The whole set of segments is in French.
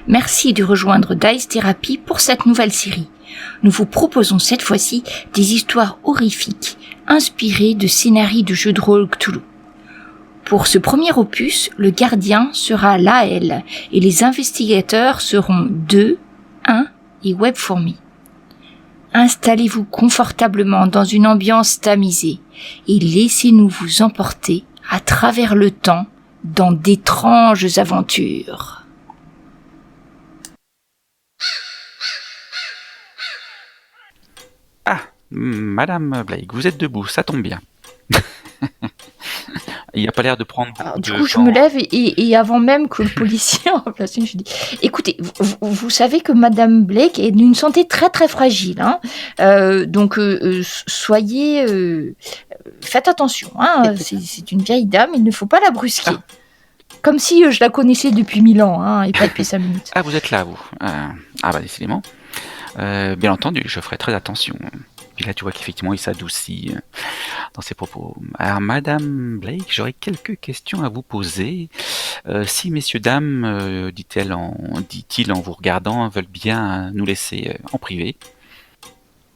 Merci de rejoindre Dice Therapy pour cette nouvelle série. Nous vous proposons cette fois-ci des histoires horrifiques inspirées de scénarios de jeux de rôle Cthulhu. Pour ce premier opus, le gardien sera Laël et les investigateurs seront 2, 1 et Webfourmi. Installez-vous confortablement dans une ambiance tamisée et laissez-nous vous emporter à travers le temps dans d'étranges aventures. Ah, Madame Blake, vous êtes debout, ça tombe bien. Il n'a pas l'air de prendre beaucoup Alors, de du coup, je temps. me lève et avant même que le policier en place une, je dis écoutez, vous savez que Madame Blake est d'une santé très très fragile, hein. Donc soyez, faites attention, hein. C'est une vieille dame, il ne faut pas la brusquer. Comme si je la connaissais depuis 1000 ans, hein, et pas depuis 5 minutes. Ah, vous êtes là, vous. Bah, décidément. Bien entendu, je ferai très attention. Puis là, tu vois qu'effectivement, il s'adoucit dans ses propos. Alors, Madame Blake, j'aurais quelques questions à vous poser. Si messieurs, dames, dit-il en vous regardant, veulent bien nous laisser en privé.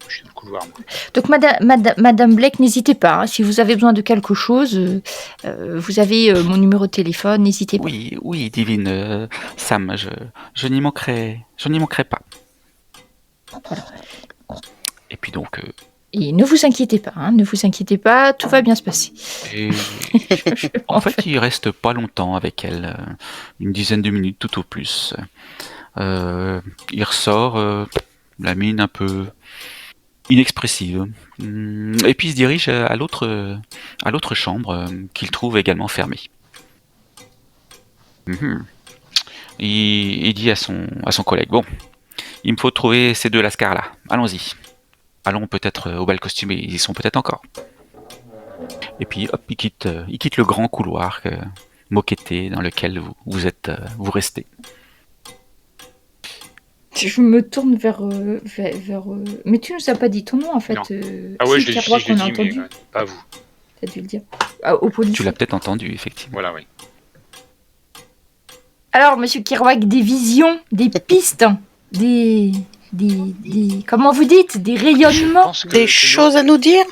Je suis dans le couloir, moi. Donc Madame Blake, n'hésitez pas, hein, si vous avez besoin de quelque chose, vous avez mon numéro de téléphone, n'hésitez pas. Oui, divine Sam, je n'y manquerai pas. Voilà. Et puis donc... Et ne vous inquiétez pas, tout va bien se passer. Et en fait, il reste pas longtemps avec elle, une dizaine de minutes tout au plus. Il ressort, la mine un peu inexpressive, et puis il se dirige à l'autre chambre qu'il trouve également fermée. Il dit à son collègue, bon, il me faut trouver ces deux lascars là, allons-y. Allons peut-être au bal costumé, ils y sont peut-être encore. Et puis hop, il quitte le grand couloir moquetté dans lequel vous restez. Je me tourne vers mais tu nous as pas dit ton nom en fait. Non. Ah ouais, si, je l'ai Kerouac, dit, on a mais entendu. pas vous. T'as dû le dire. Au policier. Tu l'as peut-être entendu, effectivement. Voilà, oui. Alors, monsieur Kerouac, des visions, des pistes, des comment vous dites, des Je rayonnements. pense que Des choses à nous dire?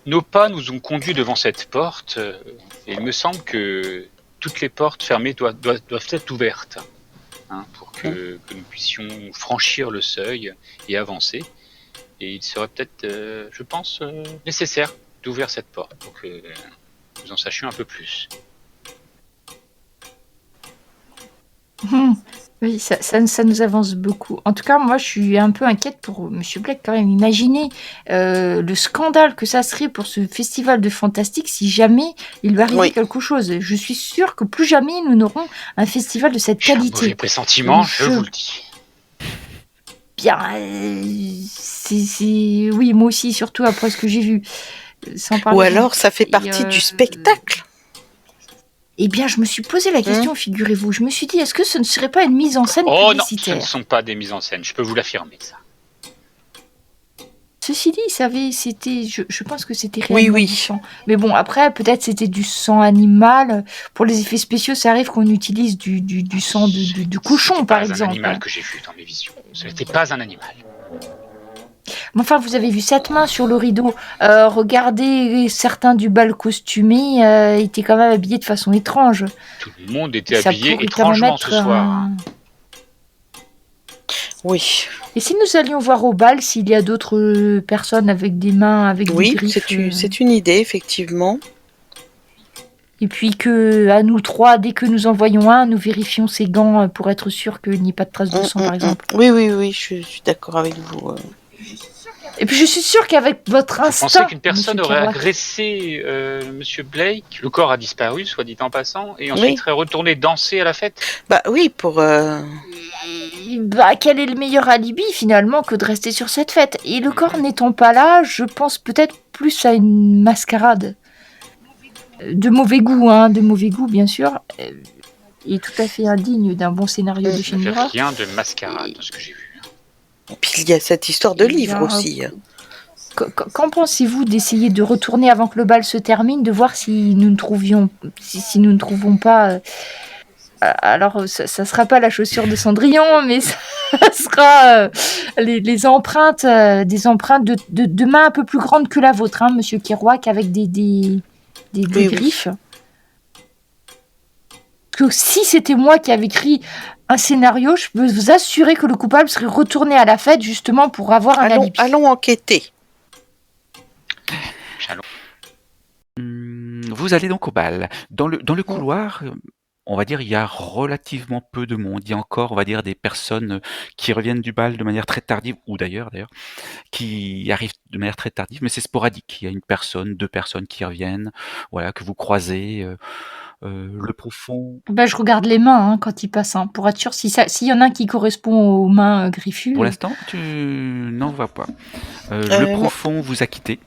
nos pas nous ont conduits devant cette porte, et il me semble que toutes les portes fermées doivent être ouvertes, hein, pour que nous puissions franchir le seuil et avancer. Et il serait peut-être, je pense, nécessaire d'ouvrir cette porte pour que nous en sachions un peu plus. Oui, ça nous avance beaucoup. En tout cas, moi, je suis un peu inquiète pour Monsieur Blake quand même. Imaginez le scandale que ça serait pour ce festival de fantastique si jamais il lui arrivait Oui. quelque chose. Je suis sûre que plus jamais nous n'aurons un festival de cette J'ai un mauvais qualité. pressentiment, Je- je vous le dis. Bien, oui, moi aussi, surtout après ce que j'ai vu. Sans parler Ou de- alors ça fait Et, partie du spectacle? Eh bien, je me suis posé la question, figurez-vous. Je me suis dit, est-ce que ce ne serait pas une mise en scène Oh non, ce ne publicitaire? sont pas des mises en scène, je peux vous l'affirmer, ça. Ceci dit, je pense que c'était Oui, réellement oui. du sang. Mais bon, après, peut-être c'était du sang animal. Pour les effets spéciaux, ça arrive qu'on utilise du sang de cochon, par C'est exemple. un animal que j'ai vu dans mes visions. Ce n'était pas un animal. Mais enfin, vous avez vu cette main sur le rideau. Regardez, certains du bal costumé étaient quand même habillés de façon étrange. Tout le monde était Ça habillé pourrait quand même étrangement être ce soir. Oui. Et si nous allions voir au bal s'il y a d'autres personnes avec des mains, avec des Oui, griffes, c'est une idée, effectivement. et puis que à nous trois, dès que nous en voyons un, nous vérifions ses gants pour être sûr qu'il n'y ait pas de traces de sang, par exemple. Oui, je suis d'accord avec vous. Et puis je suis sûre qu'avec votre Vous instinct, pensez qu'une personne Monsieur aurait Kerouac, agressé Monsieur Blake? Le corps a disparu, soit dit en passant, et ensuite Oui. serait retourné danser à la fête? Bah oui, pour... bah, quel est le meilleur alibi finalement que de rester sur cette fête? Et le corps n'étant pas là, je pense peut-être plus à une mascarade. De mauvais goût, bien sûr. Et tout à fait indigne d'un bon scénario de Il film n'y avait d'horreur. rien de mascarade dans ce que j'ai vu. Puis il y a cette histoire de Eh bien, livre aussi. Qu'en pensez-vous d'essayer de retourner avant que le bal se termine, de voir si nous ne trouvons pas Alors, ça sera pas la chaussure de Cendrillon, mais ça sera les empreintes, des empreintes de mains un peu plus grandes que la vôtre, hein, Monsieur Kerouac, avec des Oui. griffes. Que si c'était moi qui avais écrit un scénario, je peux vous assurer que le coupable serait retourné à la fête justement pour avoir un alibi. Allons enquêter. Vous allez donc au bal. Dans le couloir, on va dire, il y a relativement peu de monde. Il y a encore, on va dire, des personnes qui reviennent du bal de manière très tardive, ou d'ailleurs, qui arrivent de manière très tardive, mais c'est sporadique. Il y a une personne, 2 personnes qui reviennent, voilà, que vous croisez. Le profond. Je regarde les mains hein, quand ils passent, hein, pour être sûr s'il y en a un qui correspond aux mains griffues. Pour l'instant, tu n'en vois pas. moi- Le profond vous a quitté.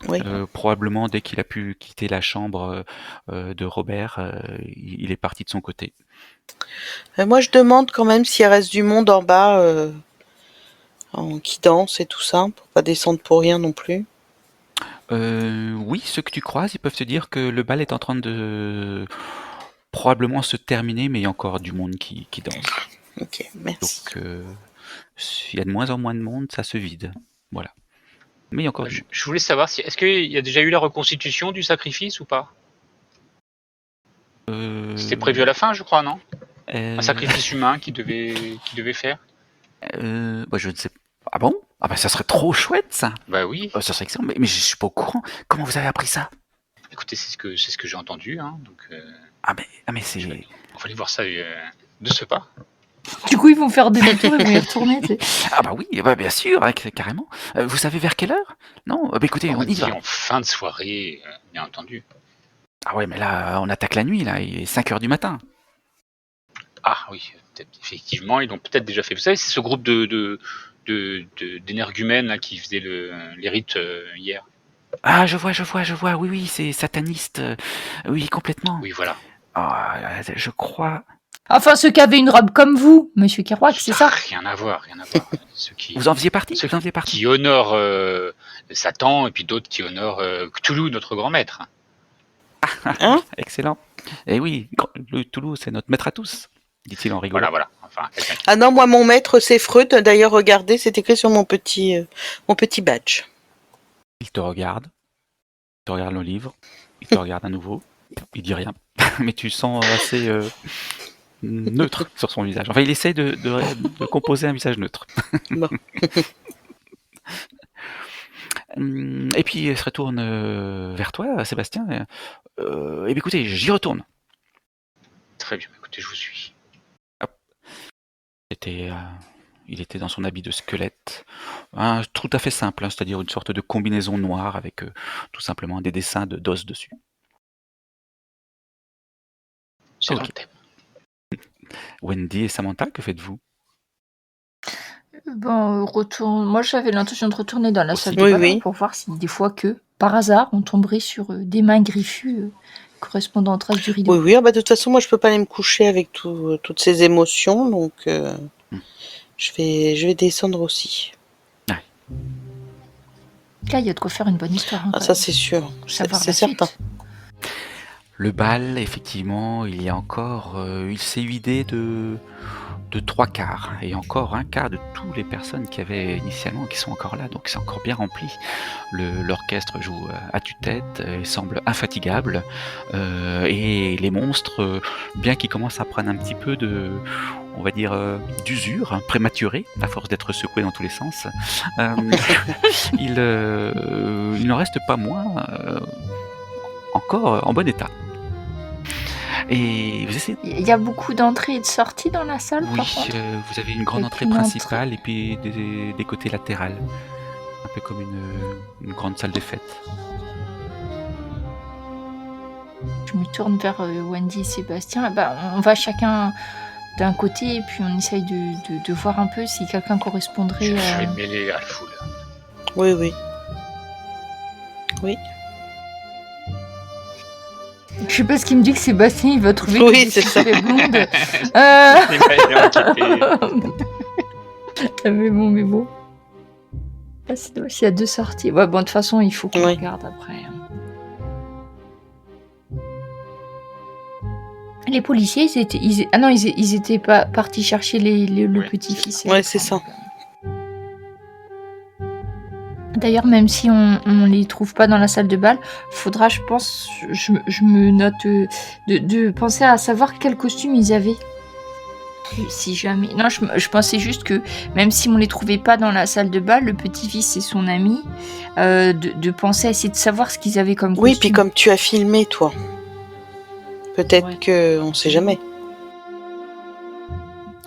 Oui. Probablement dès qu'il a pu quitter la chambre de Robert, il est parti de son côté. Moi, je demande quand même s'il reste du monde en bas qui danse et tout ça, pour pas descendre pour rien non plus. Oui, ceux que tu croises, ils peuvent te dire que le bal est en train de probablement se terminer, mais il y a encore du monde qui danse. Ok, merci. Donc, il y a de moins en moins de monde, ça se vide. Voilà. Mais il y a encore du monde. Je voulais savoir est-ce qu'il y a déjà eu la reconstitution du sacrifice ou pas? C'était prévu à la fin, je crois, non? Un sacrifice humain qui devait faire? Je ne sais pas. Ah bon? Ah bah ça serait trop chouette ça. Bah oui. Ça serait excellent. Mais je suis pas au courant. Comment vous avez appris ça? Écoutez, c'est ce que j'ai entendu, hein, donc Ah mais c'est. on va aller voir ça de ce pas. Du coup, ils vont faire demi-tour, ils vont y retourner. Tu sais. Ah bah oui, bah bien sûr, hein, carrément. Vous savez vers quelle heure? Non? Bah écoutez, on y dit va. en fin de soirée, bien entendu. Ah ouais, mais là, on attaque la nuit, là. Il est 5h du matin. Ah oui, effectivement, ils l'ont peut-être déjà fait. Vous savez, c'est ce groupe d'énergumènes là, qui faisait les rites hier. Ah, je vois. Oui, c'est sataniste. Oui, complètement. Oui, voilà. Ah, je crois. Enfin, ceux qui avaient une robe comme vous, Monsieur Kerouac, c'est ça? Rien à voir. Ceux qui, Vous en faisiez partie? Ceux qui honorent Satan et puis d'autres qui honorent Cthulhu, notre grand maître. Hein? Excellent. Et oui, le Toulouse, c'est notre maître à tous, dit-il en rigolant. Voilà. Enfin, Ah non, moi, mon maître, c'est Freud. D'ailleurs, regardez, c'est écrit sur mon petit badge. Il te regarde le livre, il te regarde à nouveau, il dit rien, mais tu sens assez neutre sur son visage. Enfin, il essaie de composer un visage neutre. Bon. Et puis il se retourne vers toi, Sébastien. Et bien écoutez, j'y retourne. très bien, écoutez, je vous suis. Il était dans son habit de squelette, tout à fait simple, hein, c'est-à-dire une sorte de combinaison noire avec tout simplement des dessins d'os dessus. C'est Ok. dans le thème. Wendy et Samantha, que faites-vous? Retourne. Moi, j'avais l'intention de retourner dans la salle de Oui, bal oui. pour voir si des fois que, par hasard, on tomberait sur des mains griffues correspondant aux traces du rideau. Oui. De toute façon, moi, je peux pas aller me coucher avec toutes ces émotions, donc je vais descendre aussi. Là, il y a de quoi faire une bonne histoire. Hein, Ah, quand ça, même. c'est sûr. Savoir C'est la certain. suite. Le bal, effectivement, il y a encore, il s'est vidé de 3 quarts, et encore un quart de toutes les personnes qui avaient initialement, qui sont encore là, donc c'est encore bien rempli. L'orchestre joue à tue-tête, il semble infatigable, et les monstres, bien qu'ils commencent à prendre un petit peu on va dire, d'usure, prématurée, à force d'être secoués dans tous les sens, il n'en reste pas moins encore en bon état. Et vous essayez. Il y a beaucoup d'entrées et de sorties dans la salle, Oui, par contre. vous avez une grande Avec entrée une principale et puis des côtés latérales. Un peu comme une grande salle de fête. Je me tourne vers Wendy et Sébastien. On va chacun d'un côté et puis on essaye de voir un peu si quelqu'un correspondrait Je à... vais me mêler à la foule. Oui. Je sais pas ce qu'il me dit que Sébastien il va trouver Oui, que c'est ça. les blondes. Mais bon. Ah, c'est dommage, il y a 2 sorties. Ouais, de toute façon, il faut qu'on Oui. regarde après. Les policiers, ah non, ils étaient pas partis chercher le Ouais, petit-fils. Ouais, c'est ça. D'ailleurs, même si on les trouve pas dans la salle de bal, faudra, je pense, je me note de penser à savoir quel costume ils avaient. Si jamais. Non, je pensais juste que même si on les trouvait pas dans la salle de bal, le petit-fils et son ami, de penser à essayer de savoir ce qu'ils avaient comme Oui, costume. puis comme tu as filmé, toi, peut-être Ouais. que on sait jamais.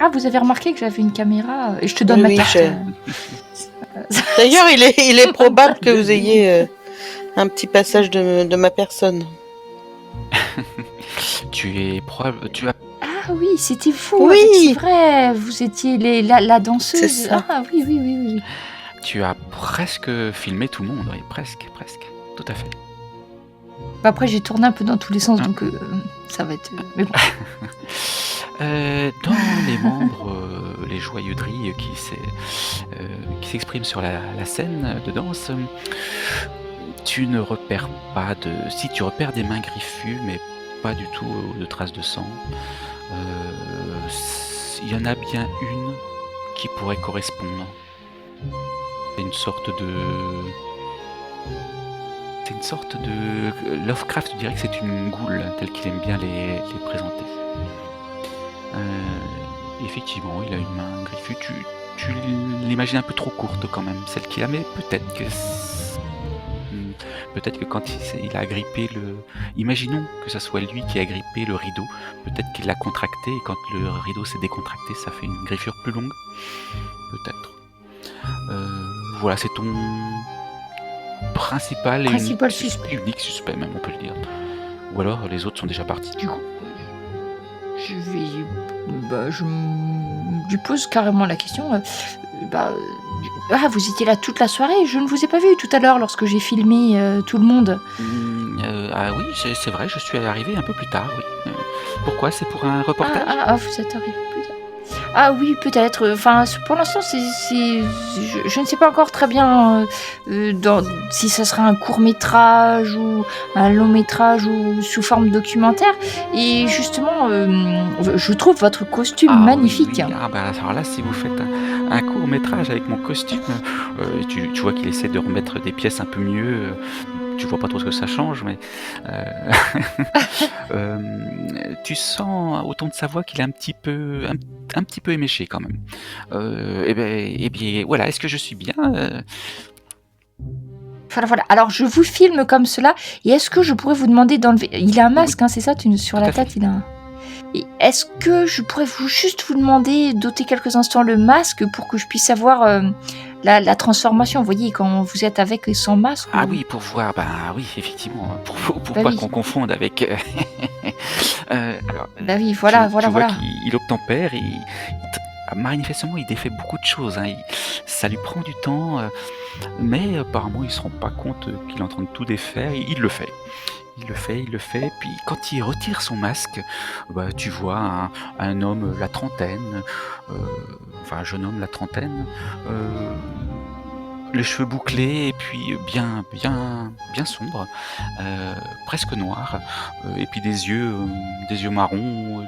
Ah, vous avez remarqué que j'avais une caméra et je te donne Oui, ma oui, carte. D'ailleurs, il est probable que vous ayez un petit passage de ma personne. Tu as Ah oui, c'était vous. Oui. C'est vrai. Vous étiez la danseuse. C'est ça. Ah oui, oui, oui, oui. Tu as presque filmé tout le monde, oui, presque, tout à fait. Bah, après, j'ai tourné un peu dans tous les sens, Ah. donc ça va être. Mais bon. Dans les membres, les joyeuderies qui s'expriment sur la scène de danse, tu ne repères pas de... Si, tu repères des mains griffues, mais pas du tout de traces de sang. Il y en a bien une qui pourrait correspondre. C'est une sorte de... Lovecraft dirait que c'est une goule, telle qu'il aime bien les présenter. Effectivement, il a une main griffue. Tu l'imagines un peu trop courte quand même, celle qu'il a, mais peut-être que quand il a agrippé le... Imaginons que ça soit lui qui a agrippé le rideau, peut-être qu'il l'a contracté, et quand le rideau s'est décontracté, ça fait une griffure plus longue. Peut-être. Voilà, c'est ton principal et unique suspect, même, on peut le dire. Ou alors, les autres sont déjà partis. Du coup, je lui pose carrément la question. Vous étiez là toute la soirée. Je ne vous ai pas vu tout à l'heure lorsque j'ai filmé tout le monde. Ah oui, c'est vrai, je suis arrivé un peu plus tard, oui. Pourquoi? C'est pour un reportage? Vous êtes arrivé plus tard. Ah oui, peut-être. Enfin, pour l'instant, je ne sais pas encore très bien si ça sera un court-métrage ou un long-métrage ou sous forme documentaire. Et justement, je trouve votre costume magnifique. Oui. Alors là, si vous faites un court-métrage avec mon costume, tu vois qu'il essaie de remettre des pièces un peu mieux. Tu vois pas trop ce que ça change, mais tu sens au ton de sa voix qu'il est un petit peu éméché quand même. Et bien voilà, est-ce que je suis bien Voilà. Alors je vous filme comme cela. Et est-ce que je pourrais vous demander d'enlever... Il a un masque, hein, c'est ça, sur la tête, il a un... Et est-ce que je pourrais juste vous demander d'ôter quelques instants le masque pour que je puisse savoir la transformation, vous voyez, quand vous êtes avec et sans masque? Ah oui, pour voir, oui, effectivement, pour pas oui. qu'on confonde avec... alors, oui, voilà. Tu vois qu'il obtempère et manifestement il défait beaucoup de choses, hein. Ça lui prend du temps, mais apparemment il se rend pas compte qu'il est en train de tout défaire. Il le fait. Il le fait, puis quand il retire son masque, tu vois un homme la trentaine, un jeune homme la trentaine, les cheveux bouclés et puis bien sombre, presque noir, et puis des yeux marrons,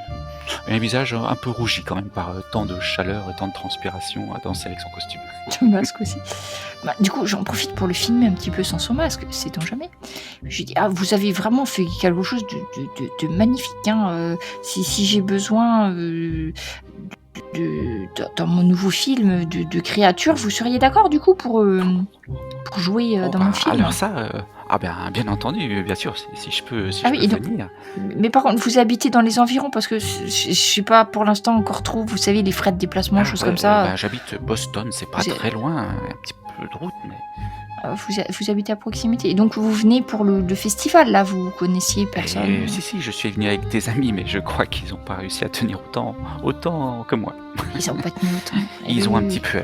et un visage un peu rougi quand même par tant de chaleur et tant de transpiration à danser avec son costume. Le masque aussi. Du coup, j'en profite pour le filmer un petit peu sans son masque, sait-on jamais. Je dis, vous avez vraiment fait quelque chose de magnifique, hein. Si j'ai besoin dans mon nouveau film de créatures, vous seriez d'accord du coup pour jouer dans mon film? Alors ça, bien entendu, bien sûr, si je peux venir. Mais par contre, vous habitez dans les environs, parce que je sais pas pour l'instant encore trop, vous savez, les frais de déplacement, choses comme ça. J'habite Boston, c'est pas très loin, un petit peu de route, mais... Vous habitez à proximité. Et donc vous venez pour le festival, là, vous connaissiez personne? Si, je suis venu avec des amis, mais je crois qu'ils n'ont pas réussi à tenir autant que moi. Ils n'ont pas tenu autant. Ils ont un petit peu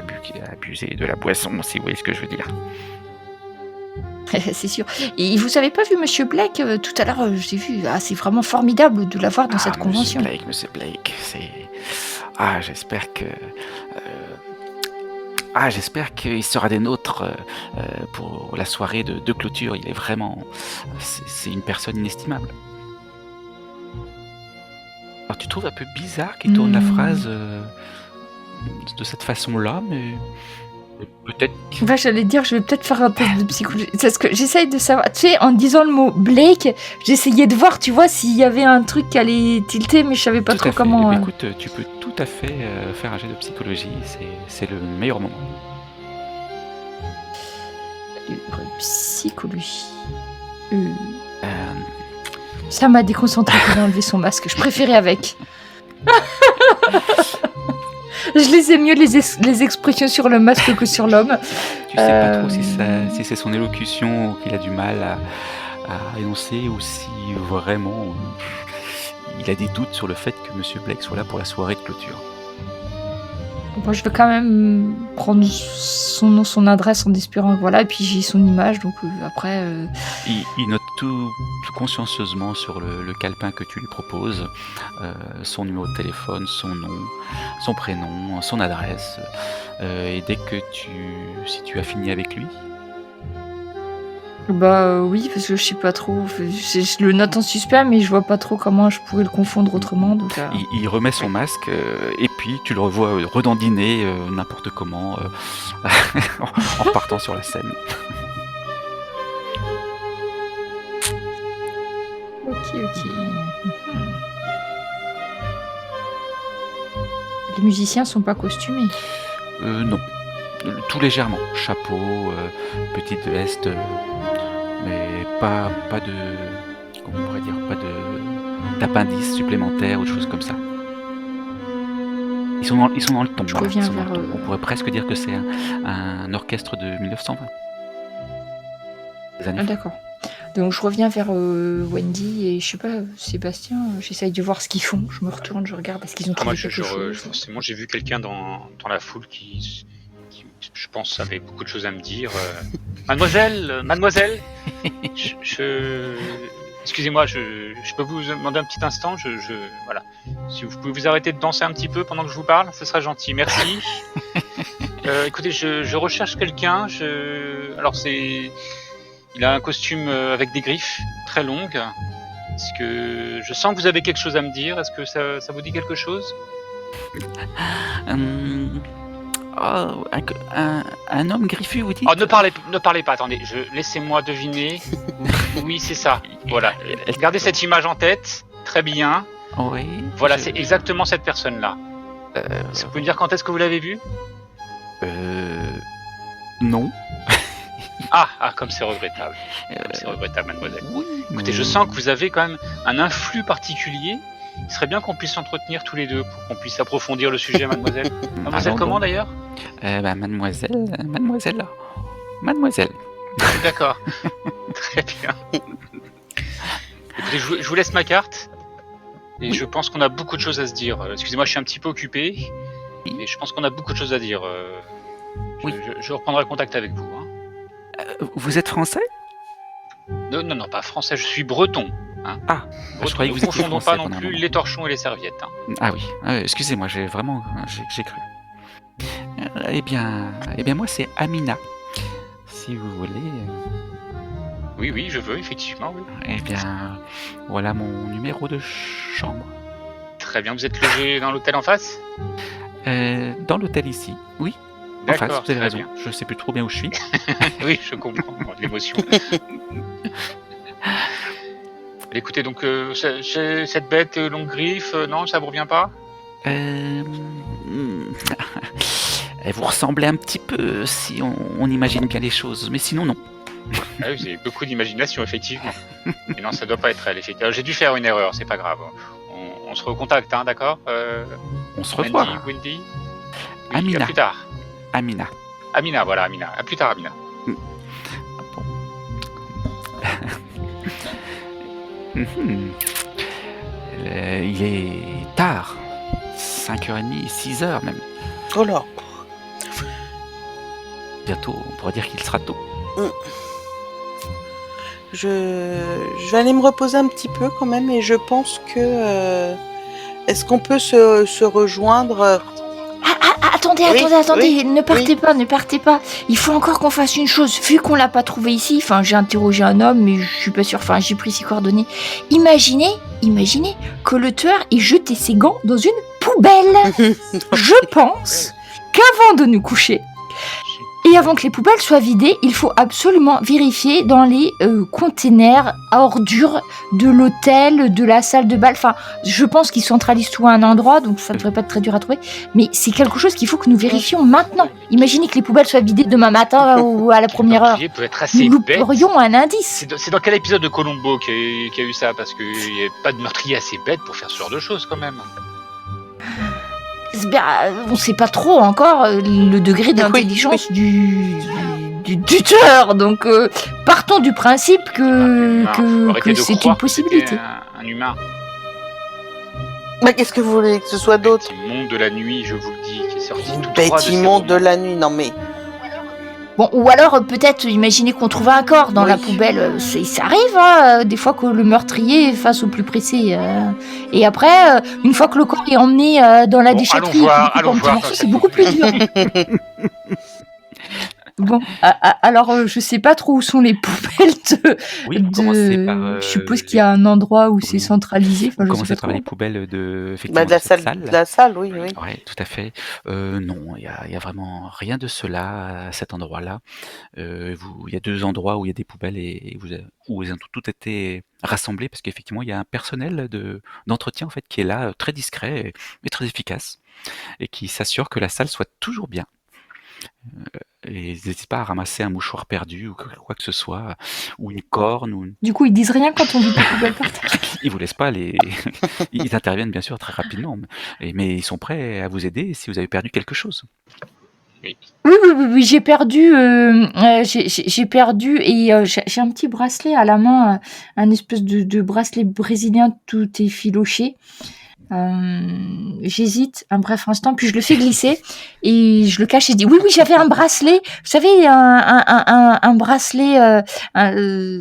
abusé de la boisson, si vous voyez ce que je veux dire. C'est sûr. Et vous avez pas vu Monsieur Blake tout à l'heure? J'ai vu. C'est vraiment formidable de l'avoir dans cette convention. Monsieur Blake, c'est... j'espère que... j'espère qu'il sera des nôtres pour la soirée de clôture. Il est vraiment... C'est une personne inestimable. Alors tu trouves un peu bizarre qu'il tourne la phrase de cette façon-là, mais peut-être. J'allais dire, je vais peut-être faire un test de psychologie. C'est ce que j'essaye de savoir. Tu sais, en disant le mot Blake, j'essayais de voir, tu vois, s'il y avait un truc qui allait tilter, mais je savais pas Tout trop à fait. comment. Eh bien, écoute, tu peux tout à fait faire un jet de psychologie, c'est le meilleur moment. Psychologie. Euh, Ça m'a déconcentré quand il a enlevé son masque. Je préférais avec. Je lisais mieux les expressions sur le masque que sur l'homme. Tu sais pas trop si c'est son élocution ou qu'il a du mal à énoncer ou si vraiment il a des doutes sur le fait que Monsieur Blake soit là pour la soirée de clôture. Bon, je vais quand même prendre son nom, son adresse en espérant que voilà, et puis j'ai son image, donc après. Il note tout consciencieusement sur le calepin que tu lui proposes, son numéro de téléphone, son nom, son prénom, son adresse, et dès que si tu as fini avec lui. Bah oui, parce que je sais pas trop. Je le note en suspect, mais je vois pas trop comment je pourrais le confondre autrement. Donc, Il remet son masque et puis tu le revois redandiner n'importe comment en partant sur la scène. Ok. Les musiciens sont pas costumés. Non, tout légèrement. Chapeau, petite veste, mais pas de, comment on pourrait dire, pas d'appendice supplémentaire ou de choses comme ça. Ils sont dans le ton. Je Voilà, reviens ils sont dans le vers ton. On pourrait presque dire que c'est un orchestre de 1920. Des années. Ah, d'accord. Donc je reviens vers Wendy et je sais pas, Sébastien, j'essaye de voir ce qu'ils font. Je me retourne, je regarde, est-ce qu'ils ont trouvé quelque chose. Forcément, j'ai vu quelqu'un dans la foule qui, je pense, avait beaucoup de choses à me dire. Mademoiselle, excusez-moi, je peux vous demander un petit instant. Voilà. Si vous pouvez vous arrêter de danser un petit peu pendant que je vous parle, ce serait gentil. Merci. Écoutez, je recherche quelqu'un. Alors il a un costume avec des griffes très longues. Est-ce que je sens que vous avez quelque chose à me dire? Est-ce que ça vous dit quelque chose? Un homme griffu, vous dites? Oh, ne parlez pas, attendez, laissez-moi deviner. Oui, c'est ça. Voilà. Gardez cette image en tête. Très bien. Oui. Voilà, c'est exactement cette personne-là. Est-ce que vous pouvez me dire quand est-ce que vous l'avez vue? Non. Ah, comme c'est regrettable. C'est regrettable, mademoiselle. Oui, Écoutez, je sens que vous avez quand même un influx particulier. Il serait bien qu'on puisse s'entretenir tous les deux pour qu'on puisse approfondir le sujet, mademoiselle. Mademoiselle, comment d'ailleurs? Mademoiselle. D'accord. Très bien. Écoutez, je vous laisse ma carte. Et je pense qu'on a beaucoup de choses à se dire. Excusez-moi, je suis un petit peu occupé. Mais je pense qu'on a beaucoup de choses à dire. Je reprendrai contact avec vous. Hein. Vous êtes français? Non, pas français, je suis breton. Hein. Ah, breton. je croyais que vous Ne étiez confondons français pas non plus les torchons et les serviettes. Hein. Ah oui, excusez-moi, j'ai cru. Eh bien moi c'est Amina, si vous voulez. Oui, je veux, effectivement, oui. Eh bien, voilà mon numéro de chambre. Très bien, vous êtes logé dans l'hôtel en face? Dans l'hôtel ici, oui. En face, vous avez raison, je sais plus trop bien où je suis. Oui, je comprends, l'émotion. Écoutez, donc, cette bête longue griffe, non, ça vous revient pas? Elle vous ressemblait un petit peu, si on imagine bien les choses, mais sinon non. Ah oui, vous avez beaucoup d'imagination, effectivement. Mais non, ça doit pas être elle, effectivement. J'ai dû faire une erreur, c'est pas grave. On se recontacte, hein, d'accord? On se revoit. Wendy. Oui, Amina. À plus tard. Amina, voilà, Amina. À plus tard, Amina. Il est tard. 5h30, 6h même. Oh là. Bientôt, on pourrait dire qu'il sera tôt. Je vais aller me reposer un petit peu quand même et je pense que... est-ce qu'on peut se rejoindre Attendez, ne partez pas. Il faut encore qu'on fasse une chose. Vu qu'on l'a pas trouvé ici, j'ai interrogé un homme, mais je suis pas sûre, j'ai pris ses coordonnées. Imaginez imaginez que le tueur ait jeté ses gants dans une poubelle. Je pense qu'avant de nous coucher, et avant que les poubelles soient vidées, il faut absolument vérifier dans les containers à ordures de l'hôtel, de la salle de bal. Enfin, je pense qu'ils centralisent tout à un endroit, donc ça ne devrait pas être très dur à trouver. Mais c'est quelque chose qu'il faut que nous vérifions maintenant. Imaginez que les poubelles soient vidées demain matin ou à la première heure. Le peut être assez Nous bête. louperions un indice. C'est dans quel épisode de Columbo qu'il y a eu ça? Parce qu'il n'y a pas de meurtrier assez bête pour faire ce genre de choses quand même. On ne sait pas trop encore le degré d'intelligence du tuteur. Donc, partons du principe que c'est une possibilité. Un humain. Mais qu'est-ce que vous voulez que ce soit d'autre? Petit monde de la nuit, je vous le dis, qui est sorti tout droit de Petit ces monde de romans. la nuit, non mais... Bon, ou alors peut-être imaginez qu'on trouve un corps dans la poubelle. Ça arrive, hein, des fois que le meurtrier est face au plus pressé. Et après, une fois que le corps est emmené dans la déchetterie, allons voir. c'est beaucoup plus dur. Bon, alors je sais pas trop où sont les poubelles Oui, vous commencez par, je suppose qu'il y a un endroit où c'est oui. centralisé. Enfin, Vous je sais commencez pas par trop. les poubelles effectivement, Bah, de la cette salle, oui. Ouais, tout à fait. Non, il y a vraiment rien de cela à cet endroit-là. Il y a 2 endroits où il y a des poubelles et où elles ont toutes été rassemblées parce qu'effectivement, il y a un personnel d'entretien en fait qui est là, très discret et très efficace et qui s'assure que la salle soit toujours bien. Et ils n'hésitent pas à ramasser un mouchoir perdu ou quoi que ce soit, ou une corne ou Du coup, ils disent rien quand on vide les poubelles par terre. ils vous laissent pas les ils interviennent bien sûr très rapidement, mais ils sont prêts à vous aider si vous avez perdu quelque chose. Oui, j'ai perdu, j'ai perdu et j'ai un petit bracelet à la main, un espèce de bracelet brésilien tout effiloché. J'hésite un bref instant, puis je le fais glisser et je le cache et je dis oui, j'avais un bracelet, vous savez, un bracelet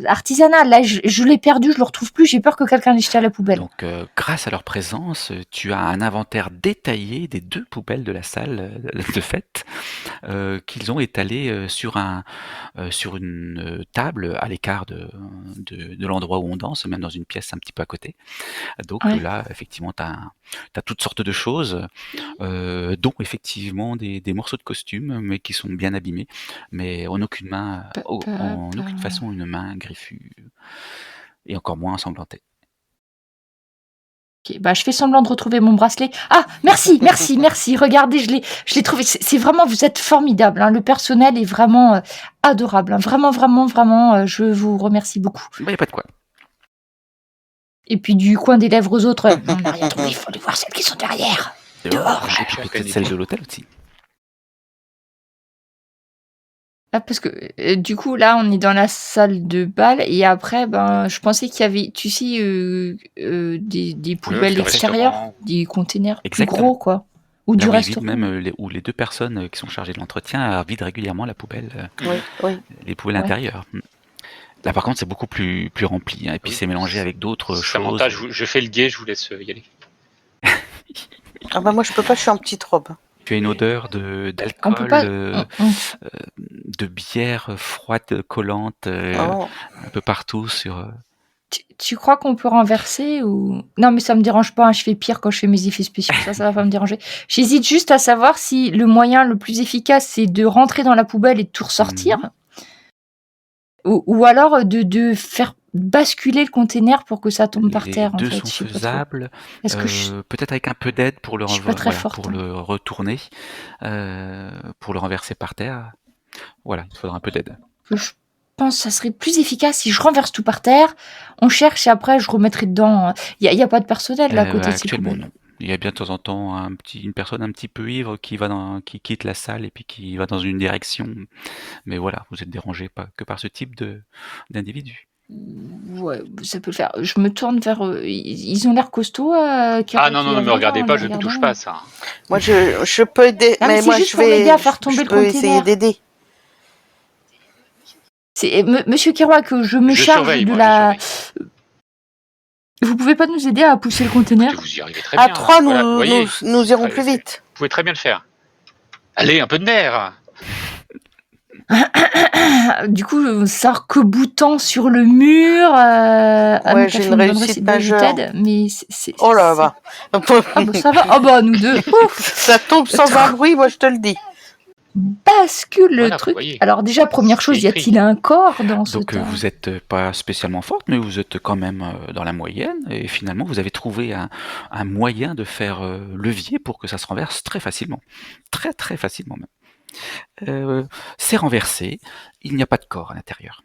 artisanal, là je l'ai perdu, je le retrouve plus, j'ai peur que quelqu'un l'ait jeté à la poubelle. Donc grâce à leur présence, tu as un inventaire détaillé des 2 poubelles de la salle de fête qu'ils ont étalées sur une table à l'écart de l'endroit où on danse, même dans une pièce un petit peu à côté. Donc Ouais. là, effectivement, tu as toutes sortes de choses, dont effectivement des morceaux de costume, mais qui sont bien abîmés, mais en aucune façon une main griffue, et encore moins ensanglantée. Ok, bah je fais semblant de retrouver mon bracelet. Ah, merci. Regardez, je l'ai trouvé. C'est vraiment, vous êtes formidable. Hein. Le personnel est vraiment adorable. Hein. Vraiment, je vous remercie beaucoup. Bah, y a pas de quoi. Et puis du coin des lèvres aux autres, on n'a rien trouvé. Il faut aller voir celles qui sont derrière. Dehors. Et puis peut-être celle de l'hôtel aussi. Ah, parce que du coup là, on est dans la salle de bal et après, ben, je pensais qu'il y avait, tu sais, des poubelles du extérieures, restaurant. des containers plus Exactement. gros, quoi, ou du Là où ils restaurant. vident même, où les 2 personnes qui sont chargées de l'entretien vident régulièrement la poubelle, Oui. les poubelles Ouais. intérieures. Là par contre c'est beaucoup plus rempli, hein, et puis Oui. c'est mélangé avec d'autres choses. Samantha, je fais le guet, je vous laisse y aller. Ah bah moi je peux pas, je suis en petite robe. Tu as une odeur On peut d'alcool, pas. de bière froide collante Oh. un peu partout sur. Tu crois qu'on peut renverser ou non, mais ça me dérange pas. Hein, je fais pire quand je fais mes effets spéciaux. Ça va pas me déranger. J'hésite juste à savoir si le moyen le plus efficace c'est de rentrer dans la poubelle et de tout ressortir, ou alors de faire basculer le container pour que ça tombe par Les terre. En 2 fait, sont je sais pas trop. faisables. Est-ce que Peut-être avec un peu d'aide pour le je suis pas très forte, pour hein. le retourner, pour le renverser par terre. Voilà, il faudra un peu d'aide. Je pense que ça serait plus efficace si je renverse tout par terre, on cherche et après je remettrai dedans. Il y a pas de personnel là à côté de ces Actuellement poubelles. non. Il y a bien de temps en temps une personne un petit peu ivre qui quitte la salle et puis qui va dans une direction. Mais voilà, vous êtes dérangé pas que par ce type d'individu. Ouais, ça peut le faire. Je me tourne vers ils ont l'air costauds. Ah non, ne me regardez pas, je ne touche pas à ça. Moi je peux aider, Ah, mais c'est moi juste je pour m'aider vais à faire tomber je le peux essayer container. d'aider. C'est Monsieur Kerouac, je me Je charge surveille, de moi, la. je surveille. Vous pouvez pas nous aider à pousser le container? Écoutez, vous y arrivez très bien. À 3 Voilà, vous voyez, nous irons Très- plus vite. vous pouvez très bien le faire. Allez, un peu de nerf. Du coup, s'arc-boutant sur le mur. Ouais, j'ai une réussite majeure. Mais Oh là va. Ah bah ça va. Ah bah nous deux. Ouf, Ça tombe sans un bruit, moi je te le dis. bascule le Voilà, vous truc. voyez. Alors déjà, première chose, y C'est écrit. a-t-il un corps dans ce Donc tas? vous êtes pas spécialement forte, mais vous êtes quand même dans la moyenne, et finalement vous avez trouvé un moyen de faire levier pour que ça se renverse très facilement. Très très facilement même. C'est renversé, il n'y a pas de corps à l'intérieur.